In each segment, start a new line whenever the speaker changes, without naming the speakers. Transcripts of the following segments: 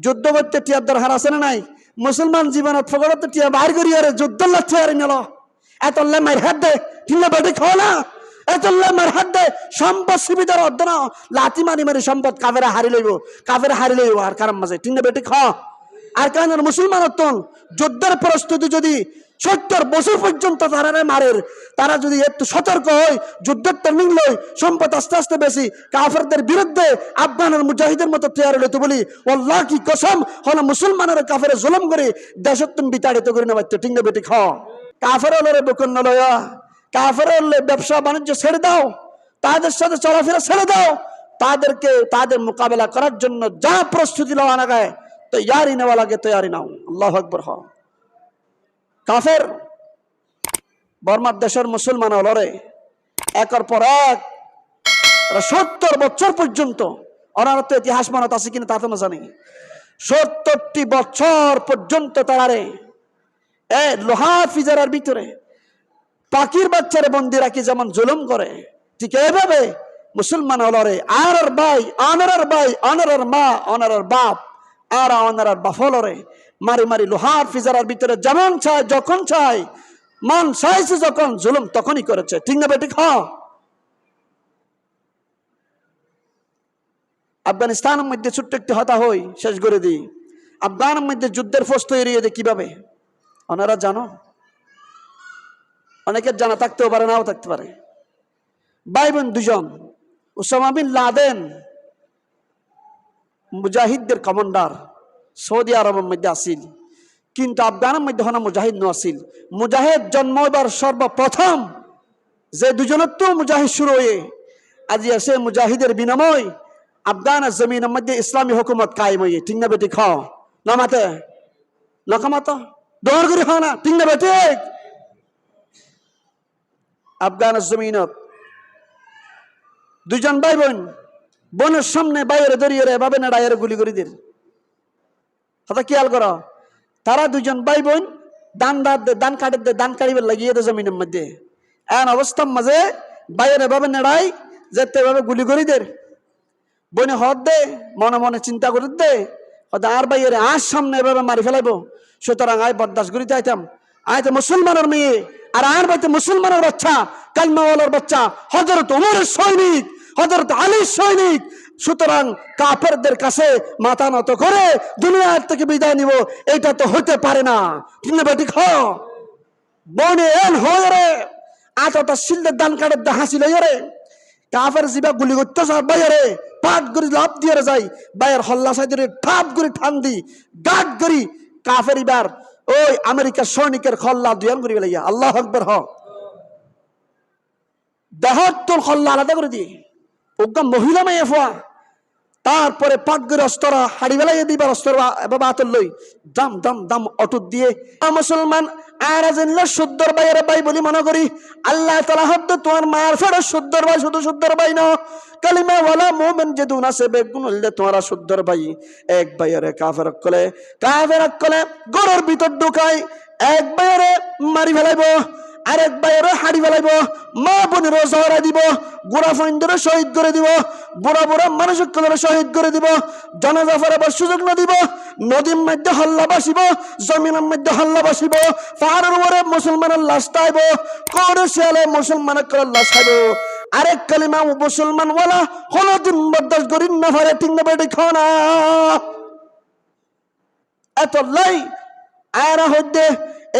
যুদ্ধ করতে টিয়ার দরকার আছে না নাই? মুসলমান জীবনত ফগরতে টিয়া বাইর করি আরে যুদ্ধ লাগছে আর নিল এতল্লে মার হাত দে ঠিলে বেটি খাও না এতল্লে মার হাত দে সম্পদ সুবিধার অর্ধ না লাতি মারি মারি সম্পদ কাফেরা হারি লইব আর কারণ মাঝে ঠিলে বেটি খাও আর কারণ মুসলমান যুদ্ধের প্রস্তুতি যদি 70 বছর পর্যন্ত তারা মারের, তারা যদি একটু সতর্ক হয়, যুদ্ধের ট্রেনিং লয়, সম্পদ আস্তে আস্তে বেশি কাফেরদের বিরুদ্ধে আফগানের মুজাহিদের মতো তৈরি হইতে বলি আল্লাহ কি কসম হলো মুসলমানের কাফের জুলুম করে দেশত তুমি বিতাড়িত করে নেওয়া ঠিক না বেটি খাও। কাফের হলে বুকন লয়া, কাফের হলে ব্যবসা বাণিজ্য ছেড়ে দাও, তাদের সাথে চলাফেরা ছেড়ে দাও, তাদের মোকাবেলা করার জন্য যা প্রস্তুতি লওয়া লাগায় তৈয়ারি নেওয়া লাগে তৈয়ারি নাও। আল্লাহু আকবার। হ কাফের বর্মার দেশের মুসলমান লড়ে একের পর এক 70 বছর পর্যন্ত, ওনারা তো ইতিহাস মানত আছে কিনা তা তো না জানি, 70টি বছর পর্যন্ত তারারে লোহা ফিজারের ভিতরে পাখির বাচ্চারে বন্দি রাখি যেমন জুলুম করে, ঠিক এইভাবে মুসলমান লড়ে আর ভাই অনারার মা অনারার বাপ আর অনারার বাফলরে মারি মারি লোহার ফিজারের ভিতরে যেমন চায় যখন চায় মন চাইছে যখন জুলুম তখনই করেছে ঠিক না বেটি খাও। আফগানিস্তানের মধ্যে ছোট্ট একটি হতা হই শেষ করে দিই। আফগানের মধ্যে যুদ্ধের ফোর্স তৈরি হয়ে কিভাবে ওনারা জানো? অনেকের জানা থাকতেও পারে নাও থাকতে পারে। ভাই বোন দুজন, ওসামা বিন লাদেন মুজাহিদদের কমান্ডার সৌদি আরবের মধ্যে আসিল, কিন্তু আফগানের মধ্যে হনা মুজাহিদ ন আসিল। মুজাহিদ জন্ম এবার সর্বপ্রথম যে দুজনের তো মুজাহিদ শুরু হয়ে আজি আসে মুজাহিদের বিনিময় আফগানের জমিনের মধ্যে ইসলামী হুকুমত কায়েম হয়ে ঠিক না বেটি খাও নামাতে নকামাতো দৌড় করে খাও না ঠিক না বেটি। আফগানের জমিনত দুজন ভাই বোন বোনের সামনে বাইরে দড়িয়ে এভাবে নেড়াইয়ের গুলি করে দিল। কথা খেয়াল করো, তারা দুজন ভাই বোন দান কাটিবার লাগিয়ে দে জমিনের মধ্যে এমন অবস্থার মাঝে বাইরে এভাবে নেড়াই যেতে এভাবে গুলি করে দের বনে হদ দে মনে মনে চিন্তা করে দে আর বাইরে আজ সামনে এভাবে মারি ফেলাইব, সুতরাং আয় বরদাস্ত করিতে আইতাম আয় তো মুসলমানের মেয়ে আর বাইতে মুসলমানের বাচ্চা কালমাওয়ালার বাচ্চা হযরত ওমরের সৈনিক হযরত আলীর সৈনিক, সুতরাং কাফেরদের কাছে মাথা নত করে দুনিয়ার থেকে বিদায় নিব এটা তো হতে পারে না ঠিক না বেটি খাও। বনে এন হয়ে রে আতটা শিলদের দান কাটের দা হাসি লই রে কাফের জিবা গুলি করতে সব বাইরে পাট করে লাভ দিয়ে যায় বাইরের হল্লা সাইদে ঠাপ করে ঠান দি গাট করি কাফের এবার ওই আমেরিকার সৈনিকের খল্লা দুয়ান করি লাইয়া আল্লাহু আকবার। হ দেহত্তর খল্লা আলাদা করে দিয়ে ওগা মহিলা মেয়ে ফোয়া তারপরে পাট করে অস্ত্র হাড়ি বেলাইয়া দিবার অস্ত্র এবার আতর লই দাম দাম দাম অটুট দিয়ে মুসলমান আর শুদ্ধর ভাইয়ের ভাই বলি মনে করি আল্লাহ তাআলা হদ্দ তোমার মার ফের শুদ্ধর ভাই শুধু শুদ্ধর ভাই ন কালিমা ওয়ালা মুমিন যে দুন আছে বেগুন হইলে তোমারা শুদ্ধর ভাই এক ভাইয়ের কাফের কলে গরুর ভিতর ঢুকাই এক ভাইয়ের মারি ফেলাইব আরেক ভাইয়ের হাড়ি ফেলাইব মা বোনের জহরা দিব গোড়া ফৈন্দরে শহীদ করে দিব বুড়া বুড়া মানুষের শহীদ করে দিব জানাজা ফেরাবার সুযোগ না দিব নদীর মধ্যে হল্লা বাসিব জমিনের মধ্যে হল্লা বাসিব পাহাড়ের উপরে মুসলমানের লাশ তাইব কোরে শিয়ালে মুসলমানের করে লাশ খাইব আরেক কালিমা মুসলমান ওয়ালা হলো দিন বরদাস্ত করি না পারে ঠিক না বেটি খাও না এত লাই আয়রা হইতে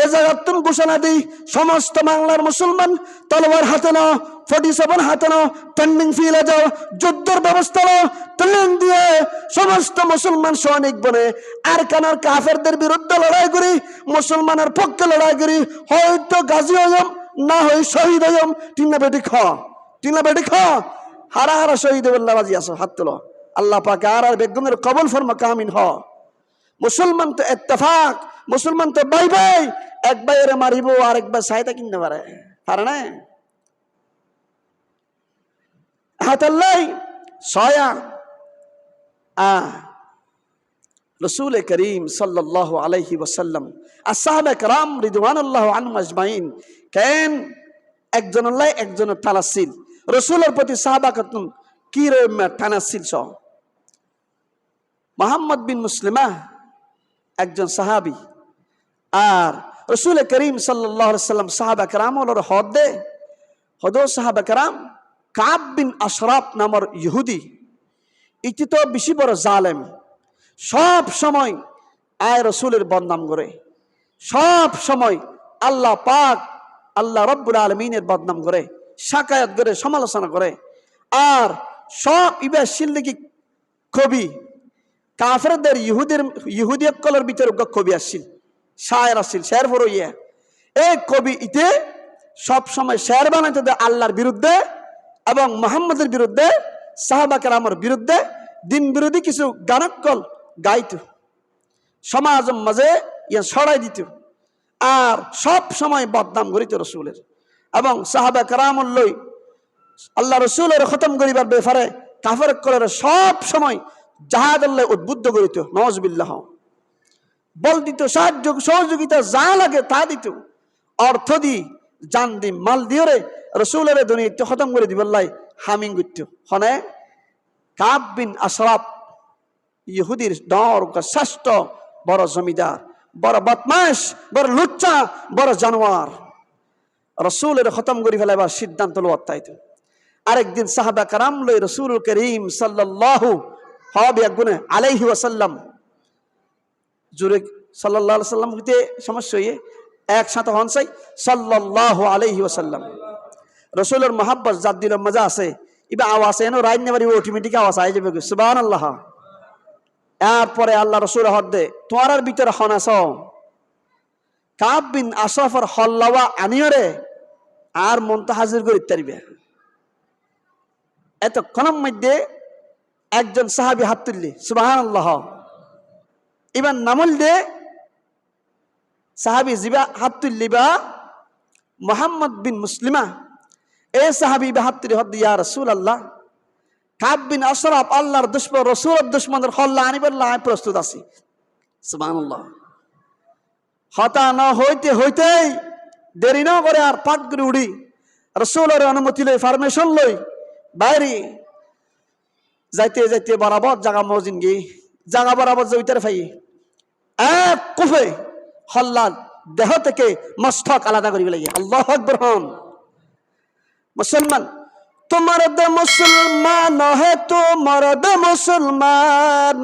এ জায়গা তুমি ঘোষণা দিই সমস্ত বাংলার মুসলমান তলোয়ার হাতে নাও 47 হাতে নাও ট্রেনিং ফিলে যাও যুদ্ধের ব্যবস্থা নাও ট্রেনিং দিয়ে সমস্ত মুসলমান সৈনিক বনে আর কানার কাফেরদের বিরুদ্ধে লড়াই করি মুসলমানের পক্ষে লড়াই করি হয়তো গাজী হইম না হয় শহীদ হইম তিন না বেটি খ হারা হারা শহীদ বল্লা বাজি আসো হাত তোলো আল্লাহ পাক আর বেগুনের কবল ফরমা কামিন হ। মুসলমান তো ইত্তেফাক মুসলমান তো ভাই ভাই এক ভাইয়ের মারিব আর একবার সাইতা কিনতে পারে না হাতাল্লাই সয়া রাসূল করিম সাল্লাল্লাহু আলাইহি ওয়াসাল্লাম আসহাবে کرام রিদওয়ানুল্লাহ আনহুম আজমাইন কেন একজন আল্লাহ একজনের টানাছিল রাসূলের প্রতি সাহাবা কতন কি রে টানাছিল মুহাম্মদ বিন মুসলিমা একজন সাহাবী, আর রসুল করিম সাল্লাল্লাহু আলাইহি সাল্লাম সাহাবা কেরাম হদে সাহাবা কেরাম কাব বিন আশরাফ নামর ইহুদি, ইতি তো বেশি বড় জালেম, সব সময় আয় রসুলের বদনাম করে, সব সময় আল্লাহ পাক আল্লাহ রব্বুল আলমিনের বদনাম করে, শাকায়াত করে, সমালোচনা করে। আর সব ইবা সিল্লিকি কবি কাফেরদের ইহুদি কলের ভিতরে কবি আসছিল, শায়ের আসছিল, শের ফরইয়া। এই কবি ইতে সব সময় শের বানাইতে দেয় আল্লাহর বিরুদ্ধে এবং মুহাম্মদের বিরুদ্ধে, সাহাবা কেরামের বিরুদ্ধে, দিন বিরোধী কিছু গানকল গাইত, সমাজের মাঝে ইয়া ছড়াই দিত, আর সব সময় বদনাম করিত রসুলের এবং সাহাবা কেরামর লই আল্লাহ রসুলের খতম করিবার ব্যাপারে কাফের কলের সব সময় জাহাদ আল্লাহ উদ্বুদ্ধ করিত, নওয়াজবিল্লাহ। বল দিত, সাহায্য সহযোগিতা যা লাগে তা দিত, অর্থ দি, জান দি, মাল দিয়ে রসুলের দুনিয়া খতম করে দিবল্লাই হামিং করত। হনে কাব বিন আশরাফ ইহুদির দর শ্রেষ্ঠ বড় জমিদার, বড় বদমাশ, বড় লুচ্চা, বড় জানোয়ার, রসুলের খতম করে ফেলাইবার সিদ্ধান্ত লো অত্যায়িত। আরেকদিন সাহাবা কারাম লই রসুল করিম সাল্লাল্লাহু আলাইহি ওয়াসাল্লাম জুরে সাল্লাল্লাহু আলাইহি ওয়াসাল্লাম হইতে সমস্যা হইয়ে একসাথে হনসাই সাল্লাল্লাহু আলাইহি ওয়াসাল্লাম। রসুলের মহাব্বত জাত দিল মজা আছে, ইবা আওয়াজ এনো রাইন নেবারি অটোমেটিক আওয়াজ আই যাবে, সুবহানাল্লাহ। এরপরে আল্লাহ রসুল হদ্দে তোমার ভিতরে হনাস কাব বিন আশরাফের হল্লাওয়া আনিয়রে আর মনটা হাজির করে ইত্যাদিবে। এতক্ষণের মধ্যে একজন সাহাবী হাত তুললি, সুবহানাল্লাহ। এবার নামল দে সাহাবী জিবা হাত তুললি বা মুহাম্মদ বিন মুসলিমা, এ সাহাবী বা হাত তুলি হদ্দি, ইয়া রাসূলুল্লাহ, কাব বিন আশরাফ আল্লাহর দুশমন, রসুলের দুশমনের হল্লা আনিবার লাই প্রস্তুত আছি। সুবহানাল্লাহ। হতা না হইতে হইতেই দেরি না করে আর পাক করে উড়ি রসুলের অনুমতি লই, পারমিশন লই বাইরে যাইতে যাইতে বরাবর জাগা মজিন গি জাগা বরাবর জমিতে ফাই এক কুফে হল্লা দেহ থেকে মস্তক আলাদা করি লাগে। আল্লাহু আকবার। হন মুসলমান, তোমার দে মুসলমান হে, তোমার দে মুসলমান,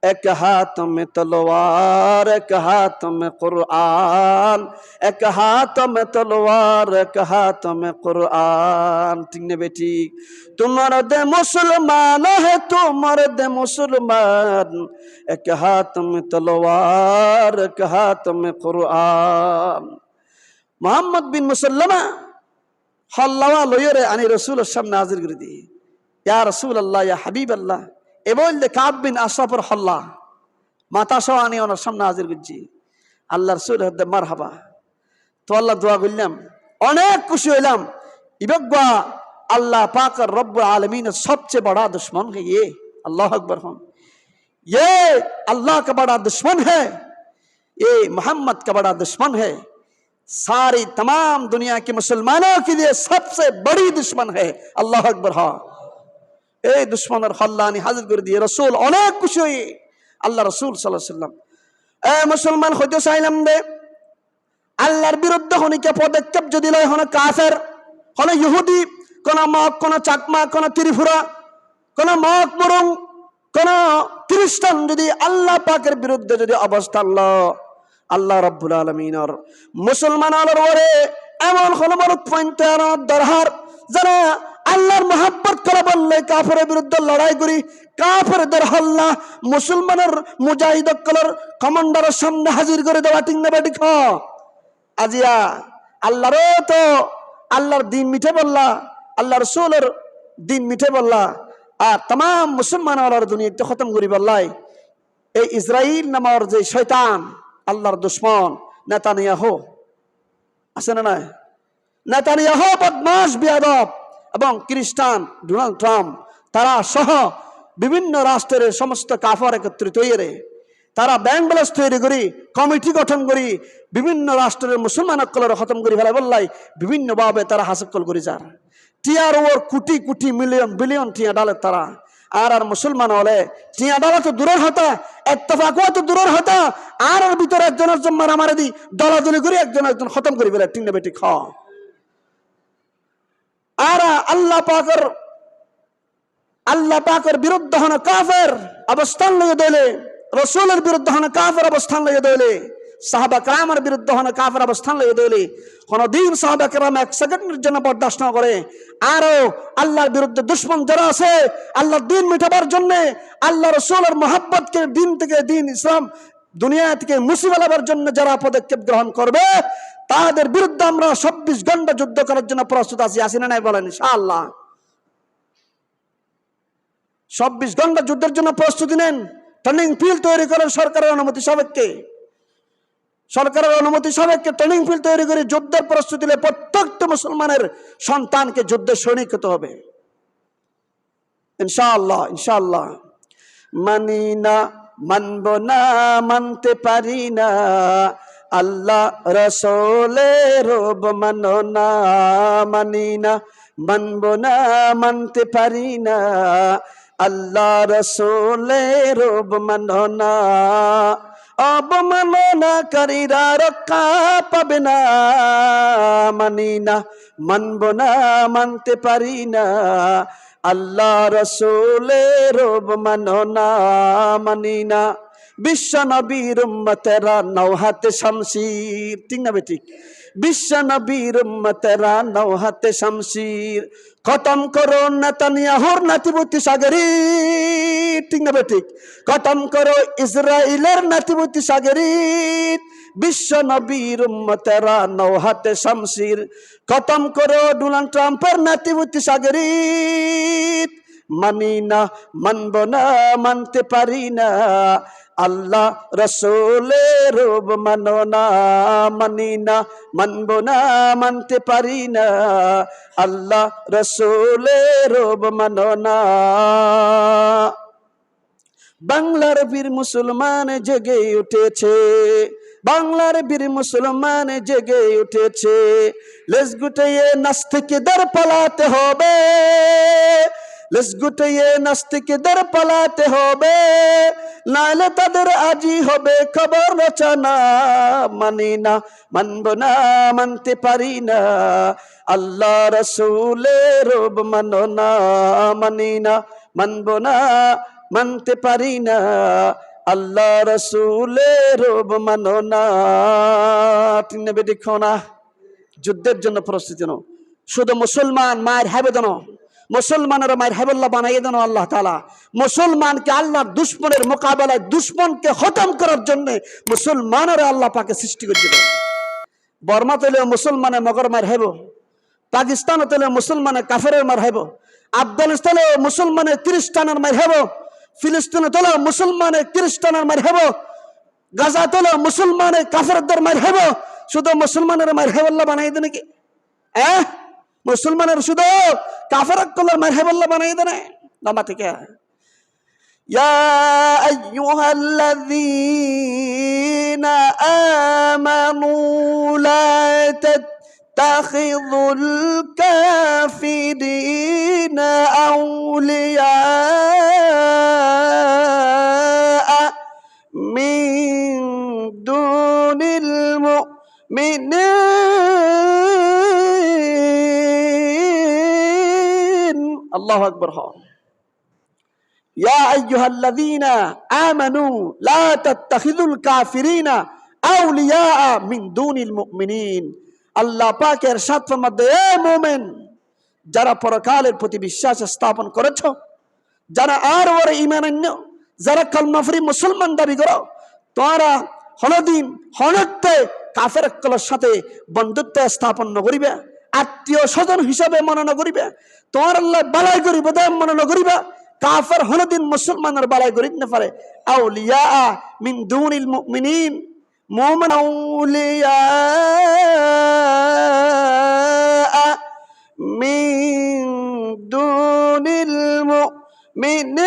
এক হাত में तलवार एक हाथ में कुरान, एक हाथ में तलवार एक हाथ में कुरान। ठीक ने बेटी, तुम्हारा दे मुसलमान है, तुम्हारा दे मुसलमान, एक हाथ में तलवार एक हाथ में कुरान। मोहम्मद बिन मुसल्लमा हल्लावा लयरे आनी रसूलेर सामने हाजिर करे दी, या रसूल अल्लाह, या हबीब अल्लाह। এ বললে কাব বিন আশরাফের হল্লা মাথা সহ আনি ওনার সামনে হাজির করছি। আল্লাহ রসুল হদ্দে মারহাবা। তো আল্লাহ দোয়া করলাম, অনেক খুশি হইলাম। ইবগা আল্লাহ পাকের রব্বুল আলামিনের সবচেয়ে বড় দুশ্মন है ये। अल्लाह अकबर। हम ये अल्लाह का बड़ा दुश्मन है, ये मोहम्मद का बड़ा दुश्मन है, सारी तमाम दुनिया के मुसलमानों के लिए सबसे बड़ी दुश्मन है। अल्लाह अकबर। हाँ, এই দুশ্মনের হল্লানি হাজির করে দিয়ে রসুল অনেক খুশি হই। আল্লাহ রসুল সাল্লাল্লাহু আলাইহি ওয়াসাল্লাম মুসলমান হইতে চাইলাম দে আল্লাহর বিরুদ্ধে হনিকে পদক্ষেপ যদি লয়, হন কাফের, হন ইহুদি, কোন মক, কোন চাকমা, কোন ত্রিপুরা, কোন মক মুরুং, কোন খ্রিস্টান যদি আল্লাহ পাকের বিরুদ্ধে যদি অবস্থান ল, আল্লাহ রাব্বুল আলামিনের মুসলমানের ওরে এমন কোন বড় পয়েন্টের দরহার যারা আল্লাহর মহব্বত করে বললে কাফেরের বিরুদ্ধে লড়াই করি, কাফেরদের হল্লা মুসলমানের মুজাহিদ কলর কমান্ডারের সামনে হাজির করে দেওয়া। ঠিক না বেটি? আজিয়া আল্লাহরও তো আল্লাহর দিন মিঠে বললা, আল্লাহ রসুলের দিন মিঠে বললা, আর তাম মুসলমানের দুনিয়াতে খতম করি বললাই। এই ইসরাইল নামের যে শয়তান, আল্লাহর দুশ্মন নেতানিয়াহু আছে না নাই? নেতানিয়াহু বদমাশ, বিয়াদব এবং খ্রিস্টান ডোনাল্ড ট্রাম্প, তারা সহ বিভিন্ন রাষ্ট্রের সমস্ত কাফর একত্রিত হয়ে তারা ব্যাংক ব্যালেন্স তৈরি করি, কমিটি গঠন করি, বিভিন্ন রাষ্ট্রের মুসলমান অকলের খতম করি ফেলা বললাই বিভিন্নভাবে তারা হাসিল করি। যার টিয়ার ওর কোটি কোটি মিলিয়ন বিলিয়ন টিয়া ডালে তারা আর মুসলমান হলে চিয়াডালা তো দূরের হতা, ইত্তেফাকও তো দূরের হতা, আর ভিতরে একজন মারামারি দি দলাদলি করে একজন খতম করে ফেলে, ঠিক না বেটি? আর আল্লাহ পাকের বিরুদ্ধে হন কাফের অবস্থান লইয়ে দইলে, রসুলের বিরুদ্ধে হন কাফের অবস্থান লইয়ে দইলে, সাহাবা কেরামের বিরুদ্ধে হন কাফের অবস্থান লইয়ে দইলে, কোনদিন সাহাবা কেরাম এক সেকেন্ডের জন্য বরদাস্ত না করে। আরো আল্লাহর বিরুদ্ধে দুশ্মন যারা আছে, আল্লাহর দিন মিটাবার জন্য, আল্লাহ রসুলের মোহাব্বতকে দিন থেকে দিন ইসলাম দুনিয়া থেকে মুছে ফেলাবার জন্য যারা পদক্ষেপ গ্রহণ করবে, তাদের বিরুদ্ধে আমরা 24 ঘন্টা যুদ্ধ করার জন্য প্রস্তুত আছি না নাই বলেন? ইনশাআল্লাহ 24 ঘন্টা যুদ্ধের জন্য প্রস্তুতি নেন। ট্রেনিং ফিল্ড তৈরি করেন সরকারের অনুমতি সাপেক্ষে ট্রেনিং ফিল্ড তৈরি করে যুদ্ধের প্রস্তুতি নিয়ে প্রত্যেকটা মুসলমানের সন্তানকে যুদ্ধের সৈনিক হতে হবে ইনশাআল্লাহ। মানি না, মানব না, মানতে পারি না, আল্লাহ রসুলের রব মানো না। মানি না, মানব না, মানতে পারি না, আল্লাহ রসুলের রব মানো না। অবমাননাকারীরা রক্ষা পাবে না। মানি না, মানব না, মানতে পারি না, আল্লাহ রসুলের রব মানো না। মানি না, বিশ্ব নবীর উম্মতেরা নাও হাতে শামশির, ঠিক না বেঠিক? বিশ্ব নবীর উম্মতেরা নাও হাতে শামশির, খতম করো নেতানিয়াহুর নাতিবতী সাগরী, ঠিক না বেঠিক? খতম করো ইসরায়েলের নাতিবতী সাগরী। বিশ্ব নবীর উম্মতেরা নাও হাতে শামশির, খতম করো ডোনাল্ড ট্রাম্পের নাতিবতী সাগরী। মানি না, মানব না, মানতে পারি না, আল্লাহ রসুলের রব মানো না। মানি না, মানব না, মানতে পারি না, আল্লাহ রসুলের রব মানো না। বাংলার বীর মুসলমান জেগে উঠেছে, বাংলার বীর মুসলমান জেগে উঠেছে, লেজ গুটিয়ে নাস্তিকদের পালাতে হবে, লেজ গুটিয়ে নাস্তিকদের পালাতে হবে, নাইলে তাদের আজই হবে খবর রচনা। মানি না, মানব না, মানতে পারি না, আল্লাহ রসুলের রব মানো না। মানি না, মানব না, মানতে পারি না, আল্লাহ রসুলের রব মানো না। ঠিক না বেটি? যুদ্ধের জন্য প্রস্তুতি নাও। শুধু মুসলমান মায়ের হবে দেন, মুসলমানের মায়ের হেবল্লা বানাইয়ে দেন আল্লাহ তাআলা। মুসলমানকে আল্লাহর দুশ্মনের মোকাবেলায় দুশ্মনকে খতম করার জন্য মুসলমানেরা আল্লাহ পাকে সৃষ্টি করে দিল। বর্মা তেলে মুসলমানের মগর মার হেব, পাকিস্তান তেলে মুসলমানের কাফেরের মার হেব, আফগানিস্তানে মুসলমানের খ্রিস্টানের মার হেব, ফিলিস্তিনে তোলা মুসলমানের খ্রিস্টানের মার হেব, গাজা তোলা মুসলমানের কাফেরদের মার হেব। শুধু মুসলমানের মার হেবল্লা বানাই দেন নাকি? মুসলমানের শুধু কাফের কল্লার মার হেবল্লা বানাই দেন নামা থেকে। ইয়া আইয়ুহাল্লাযীনা আমানু লা তাত্তাখিযুল কাফিরিনা আউলিয়া মিন দুনিল মুমিনিন। আল্লাহু আকবার। ইয়া আইয়ুহাল্লাযীনা আমানু লা তাত্তাখিযুল কাফিরিনা আউলিয়া মিন দুনিল মুমিনিন। আল্লাহ পাকের ইরশাদ ফরমাতে, এ মুমিন, যারা পরকালের প্রতি বিশ্বাস স্থাপন করেছো, যারা আর ওরে ঈমান আনছো, যারা কালমা পড়ে মুসলমান দাবি করো, তোমরা হলদিন হনতে কাফের কলের সাথে বন্ধুত্ব স্থাপন করিবে, আত্মীয় স্বজন হিসাবে মনে করিবে, তোমার আল্লাহ বালাই করিবে মনে করিবে। কাফের হলদিন মুসলমানের বালাই করিতে না পারে। আউলিয়া মিন দুনিল মুমিনিন, মুমিন আউলিয়া মিন দুনিল মুমিনিন।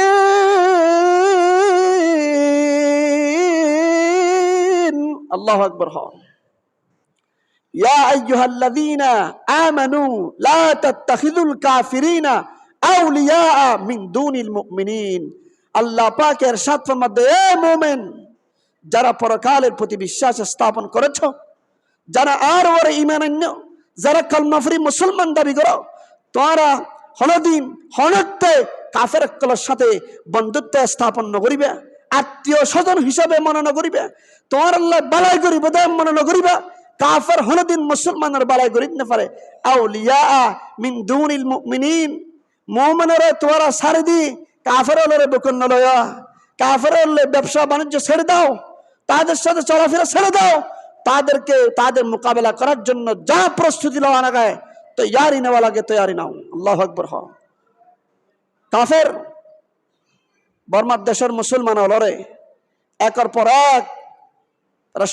আল্লাহু আকবার। ইয়া আইয়ুহাল্লাযীনা আমানু লা তাত্তাখিযুল কাফিরিনা আউলিয়া মিন দুনিল মুমিনিন। আল্লাহ পাক ইরশাদ ফরমাতে, এ মুমিন, যারা পরকালের প্রতি বিশ্বাস স্থাপন করেছ, যারা আর ওর ঈমান আন্য, যারা কলমা পড়ে মুসলমান দাবি করো, তোমরা হলদিন হনতে কাফের কলের সাথে বন্ধুত্ব স্থাপন করিবে, আত্মীয় স্বজন হিসাবে মনে করিবে, তোমার আল্লাহ বালাই করিব মনে করিবা, কাফের হলদিন মুসলমানের বালাই করিতে না পারে। আউলিয়া মিন দুনিল মুমিনিন, মুমিনেরা তোমরা ছাড়ি দি কাফের হলরে বুকন লয়া, কাফের হলে ব্যবসা বাণিজ্য ছেড়ে দাও, তাদের সাথে চলাফেরা ছেড়ে দাও, তাদেরকে তাদের মোকাবেলা করার জন্য যা প্রস্তুতি লওয়া লাগায় তৈয়ারি নেওয়া লাগে তৈয়ারি নাও। আল্লাহু আকবার। কাফের বর্মার দেশের মুসলমান হলরে একের পর এক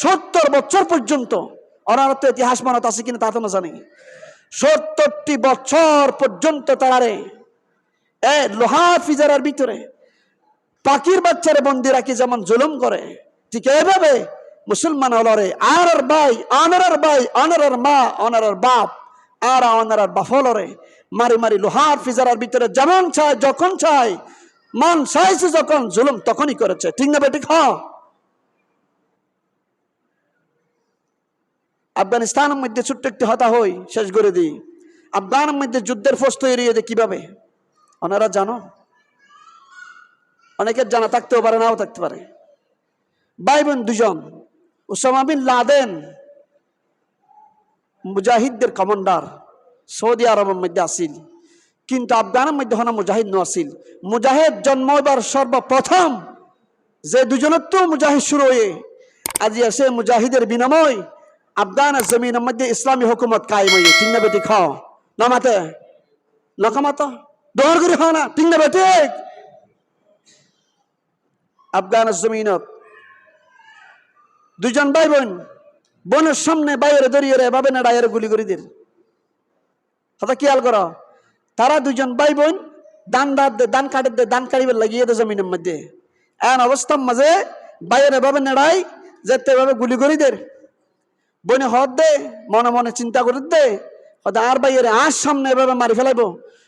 70 বছর পর্যন্ত, ওনারা তো ইতিহাস মানত আছে কিনা তা তো না জানি, 70টি বছর পর্যন্ত তারারে লোহার ফিজারের ভিতরে পাখির বাচ্চারে বন্দি রাখি যেমন জুলুম করে, ঠিক এইভাবে মুসলমান হলরে আর ভাই অনারার ভাই অনারার মা অনারার বাপ আর অনারার বাপ হলরে মারি মারি লোহার ফিজারের ভিতরে যেমন চায় যখন চায় মন চাইছে যখন জুলুম তখনই করেছে। ঠিক না বেঠিক? আফগানিস্তানের মধ্যে ছোট্ট একটি হতা হই শেষ করে দিই। আফগানের মধ্যে যুদ্ধের ফোর্স তৈরি হয়ে কিভাবে ওনারা জানো? অনেকের জানা থাকতেও পারে, নাও থাকতে পারে। ভাই বোন দুজন, ওসামা বিন লাদেন মুজাহিদদের কমান্ডার, সৌদি আরবের মধ্যে আসিল, কিন্তু আফগানের মধ্যে হনা মুজাহিদ ন আসিল। মুজাহিদ জন্ম এবার সর্বপ্রথম যে দুজনের তো মুজাহিদ শুরু হয়ে আজি আসে মুজাহিদের বিনিময় আফগানের জমিনের মধ্যে ইসলামী হুকুমত কায়েম হয়ে। ঠিক না বেটি? খাও নমাতে লকামাতো দৌড় করে খাও না। ঠিক না বেটি? আফগানের জমিনত দুজন ভাই বোন বোনের সামনে বাইরে দড়িয়ে এভাবে না ডায়ের গুলি করে দিল। কথা খেয়াল করো, তারা দুজন ভাই বোন দান কাটিবার লাগিয়ে দে জমিনের মধ্যে। এমন অবস্থার মাঝে বাইরে এভাবে নেড়াই যেতে এভাবে গুলি করে দের বনে হদ দে, মনে মনে চিন্তা করে দে আর বাইরে আজ সামনে এভাবে মারি ফেলাইব,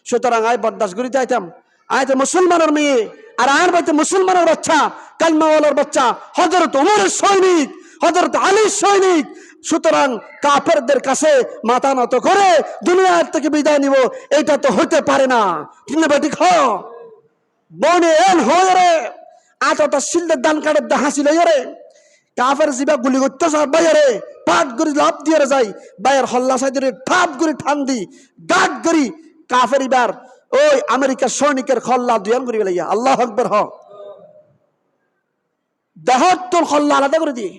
সুতরাং আয় বরদাস্ত করিতে আইতাম। আয় তো মুসলমানের মেয়ে আর আর বাইতে মুসলমানের বাচ্চা, কালমাওয়ালার বাচ্চা, হযরত ওমরের সৈনিক, হযরত আলীর সৈনিক, সুতরাং কাফেরদের কাছে মাথা নত করে দুনিয়ার থেকে বিদায় নিব, এটা তো হইতে পারে না। ঠিক না বেটি? বনে এন হয়ে রে আতটা শিলদের দান কাটের দা হাসি লইয়া রে কাফের জিবা গুলি করতে বাইরে পাট করে লাভ দিয়ে যায়, বাইরের হল্লা সাইডে ঠাপ করে ঠান দি গাট করি কাফের এবার ওই আমেরিকার সৈনিকের খল্লা দুয়ান করি লাইয়া। আল্লাহু আকবার। দেহত্তর খল্লা আলাদা করে দিয়ে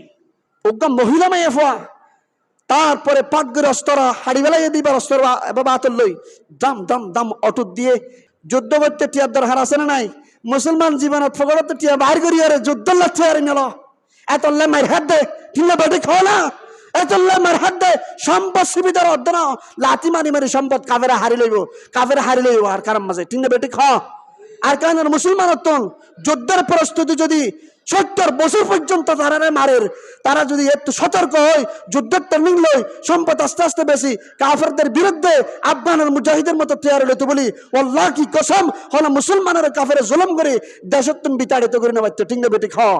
ওগা মহিলা মেয়ে ফোয়া, তারপরে পাট করে অস্ত্র হাড়ি বেলাইয়া দিবার অস্ত্র এবার আতর লই দাম দাম দাম অটুট দিয়ে যুদ্ধ করতে টিয়ার দরকার আছে না নাই? মুসলমান জীবনত ফগড়তে টিয়া বাইর করি আরে যুদ্ধ লাগছে আরে নিল এতলে মার হাত দে। ঠিক না বেটি? খাও না এতলে মার হাত দে। সম্পদ সুবিধার অর্ধ না লাতি মারি মারি সম্পদ কাফেরা হারি লইব, কাফেরা হারি লইব আর কারণ মাঝে। ঠিক না বেটি? খাও আর কারণ মুসলমান যুদ্ধের প্রস্তুতি যদি 70 বছর পর্যন্ত তারা মারের, তারা যদি একটু সতর্ক হয় যুদ্ধের ট্রেনিং লই সম্পদ আস্তে আস্তে বেশি কাফেরদের বিরুদ্ধে আফগানের মুজাহিদের মতো তৈরি লইতে বলি আল্লাহ কি কসম হলো মুসলমানের কাফের জুলুম করে দেশত্ব বিতাড়িত করে নেওয়া। ঠিক না বেটি? খাও।